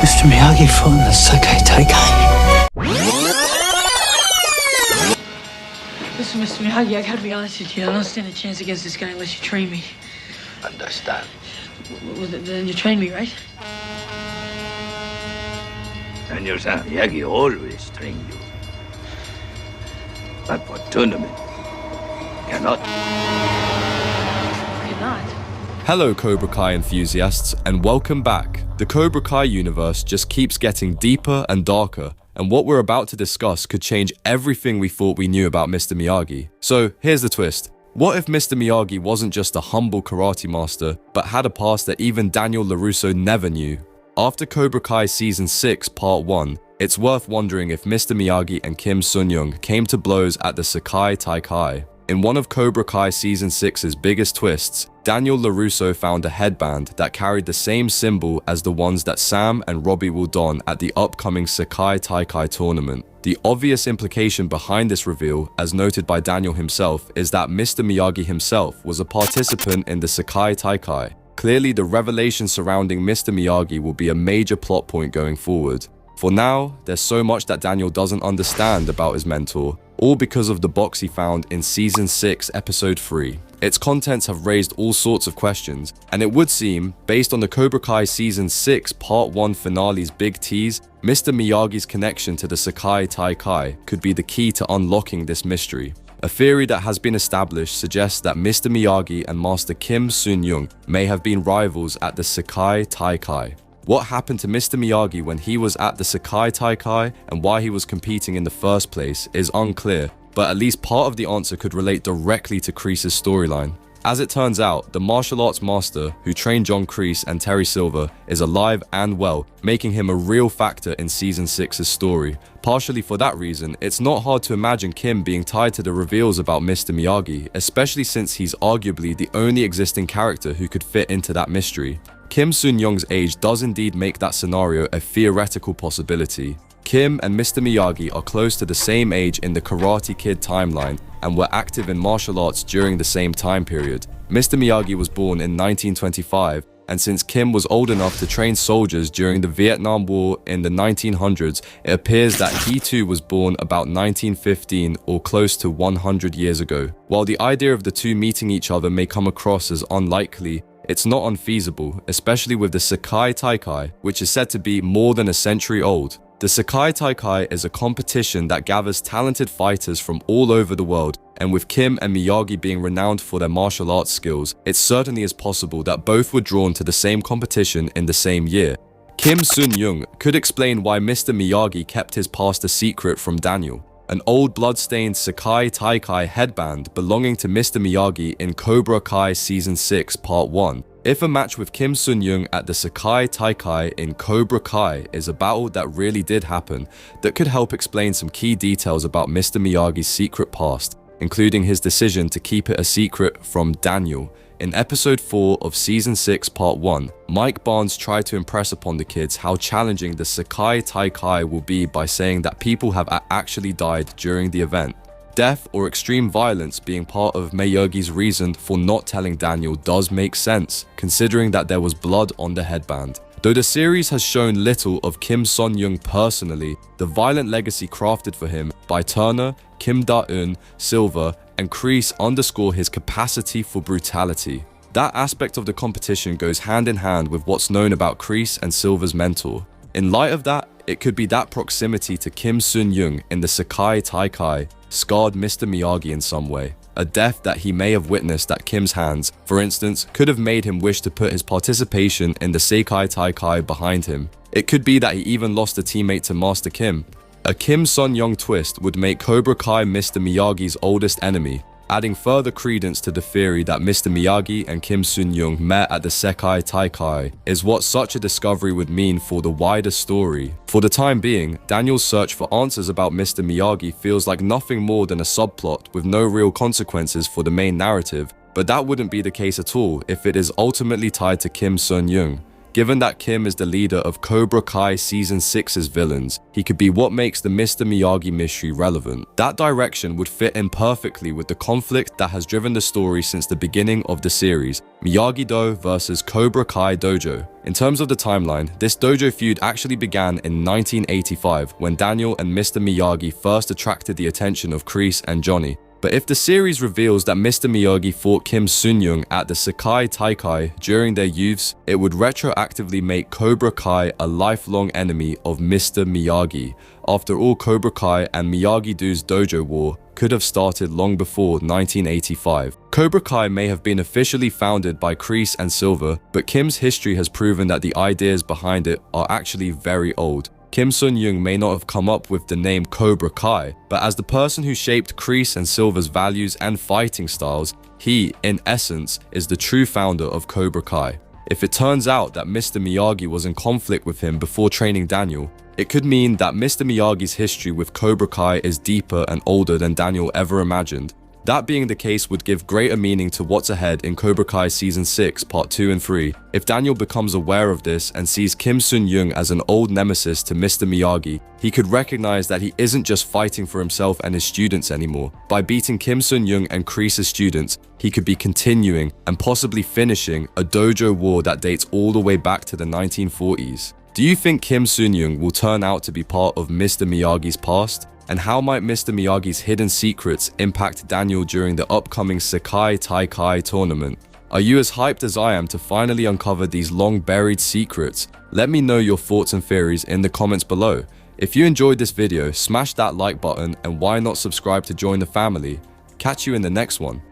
Mr. Miyagi fought in the Sakai Taikai. Listen, Mr. Miyagi, I gotta be honest with you. I don't stand a chance against this guy unless you train me. Understand? Well, then you train me, right? And your son Miyagi always train you. But for tournament, cannot. Cannot. Hello Cobra Kai enthusiasts, and welcome back. The Cobra Kai universe just keeps getting deeper and darker, and what we're about to discuss could change everything we thought we knew about Mr. Miyagi. So here's the twist. What if Mr. Miyagi wasn't just a humble karate master, but had a past that even Daniel LaRusso never knew? After Cobra Kai Season 6 Part 1, it's worth wondering if Mr. Miyagi and Kim Sun-young came to blows at the Sakai Taikai. In one of Cobra Kai Season 6's biggest twists, Daniel LaRusso found a headband that carried the same symbol as the ones that Sam and Robbie will don at the upcoming Sakai Taikai tournament. The obvious implication behind this reveal, as noted by Daniel himself, is that Mr. Miyagi himself was a participant in the Sakai Taikai. Clearly, the revelation surrounding Mr. Miyagi will be a major plot point going forward. For now, there's so much that Daniel doesn't understand about his mentor, all because of the box he found in Season 6, Episode 3. Its contents have raised all sorts of questions, and it would seem, based on the Cobra Kai Season 6 Part 1 finale's big tease, Mr. Miyagi's connection to the Sakai Taikai could be the key to unlocking this mystery. A theory that has been established suggests that Mr. Miyagi and Master Kim Sun-young may have been rivals at the Sakai Taikai. What happened to Mr. Miyagi when he was at the Sakai Taikai and why he was competing in the first place is unclear, but at least part of the answer could relate directly to Kreese's storyline. As it turns out, the martial arts master who trained John Kreese and Terry Silver is alive and well, making him a real factor in Season 6's story. Partially for that reason, it's not hard to imagine Kim being tied to the reveals about Mr. Miyagi, especially since he's arguably the only existing character who could fit into that mystery. Kim Sun-young's age does indeed make that scenario a theoretical possibility. Kim and Mr. Miyagi are close to the same age in the Karate Kid timeline and were active in martial arts during the same time period. Mr. Miyagi was born in 1925, and since Kim was old enough to train soldiers during the Vietnam War in the 1900s, it appears that he too was born about 1915 or close to 100 years ago. While the idea of the two meeting each other may come across as unlikely, it's not unfeasible, especially with the Sakai Taikai, which is said to be more than a century old. The Sakai Taikai is a competition that gathers talented fighters from all over the world, and with Kim and Miyagi being renowned for their martial arts skills, it certainly is possible that both were drawn to the same competition in the same year. Kim Sun-young could explain why Mr. Miyagi kept his past a secret from Daniel. An old blood-stained Sakai Taikai headband belonging to Mr. Miyagi in Cobra Kai Season 6 Part 1. If a match with Kim Sun-young at the Sakai Taikai in Cobra Kai is a battle that really did happen, that could help explain some key details about Mr. Miyagi's secret past, including his decision to keep it a secret from Daniel. In Episode 4 of Season 6 Part 1, Mike Barnes tried to impress upon the kids how challenging the Sakai Taikai will be by saying that people have actually died during the event. Death or extreme violence being part of Miyagi's reason for not telling Daniel does make sense, considering that there was blood on the headband. Though the series has shown little of Kim Sun-young personally, the violent legacy crafted for him by Turner, Kim Da-eun, Silver, and Kreese underscore his capacity for brutality. That aspect of the competition goes hand in hand with what's known about Kreese and Silver's mentor. In light of that, it could be that proximity to Kim Sun-young in the Sakai Taikai scarred Mr. Miyagi in some way. A death that he may have witnessed at Kim's hands, for instance, could have made him wish to put his participation in the Sakai Taikai behind him. It could be that he even lost a teammate to Master Kim. A Kim Sun-young twist would make Cobra Kai Mr. Miyagi's oldest enemy, adding further credence to the theory that Mr. Miyagi and Kim Sun-young met at the Sakai Taikai is what such a discovery would mean for the wider story. For the time being, Daniel's search for answers about Mr. Miyagi feels like nothing more than a subplot with no real consequences for the main narrative, but that wouldn't be the case at all if it is ultimately tied to Kim Sun-young. Given that Kim is the leader of Cobra Kai Season 6's villains, he could be what makes the Mr. Miyagi mystery relevant. That direction would fit in perfectly with the conflict that has driven the story since the beginning of the series, Miyagi-Do versus Cobra Kai Dojo. In terms of the timeline, this dojo feud actually began in 1985 when Daniel and Mr. Miyagi first attracted the attention of Kreese and Johnny. But if the series reveals that Mr. Miyagi fought Kim Sun-young at the Sakai Taikai during their youths, it would retroactively make Cobra Kai a lifelong enemy of Mr. Miyagi. After all, Cobra Kai and Miyagi-Do's dojo war could have started long before 1985. Cobra Kai may have been officially founded by Kreese and Silver, but Kim's history has proven that the ideas behind it are actually very old. Kim Sun-young may not have come up with the name Cobra Kai, but as the person who shaped Kreese and Silver's values and fighting styles, he, in essence, is the true founder of Cobra Kai. If it turns out that Mr. Miyagi was in conflict with him before training Daniel, it could mean that Mr. Miyagi's history with Cobra Kai is deeper and older than Daniel ever imagined. That being the case would give greater meaning to what's ahead in Cobra Kai Season 6, Part 2 and 3. If Daniel becomes aware of this and sees Kim Sun-young as an old nemesis to Mr. Miyagi, he could recognize that he isn't just fighting for himself and his students anymore. By beating Kim Sun-young and Kreese's students, he could be continuing and possibly finishing a dojo war that dates all the way back to the 1940s. Do you think Kim Sun-young will turn out to be part of Mr. Miyagi's past? And how might Mr. Miyagi's hidden secrets impact Daniel during the upcoming Sakai Taikai tournament? Are you as hyped as I am to finally uncover these long-buried secrets? Let me know your thoughts and theories in the comments below. If you enjoyed this video, smash that like button and why not subscribe to join the family? Catch you in the next one.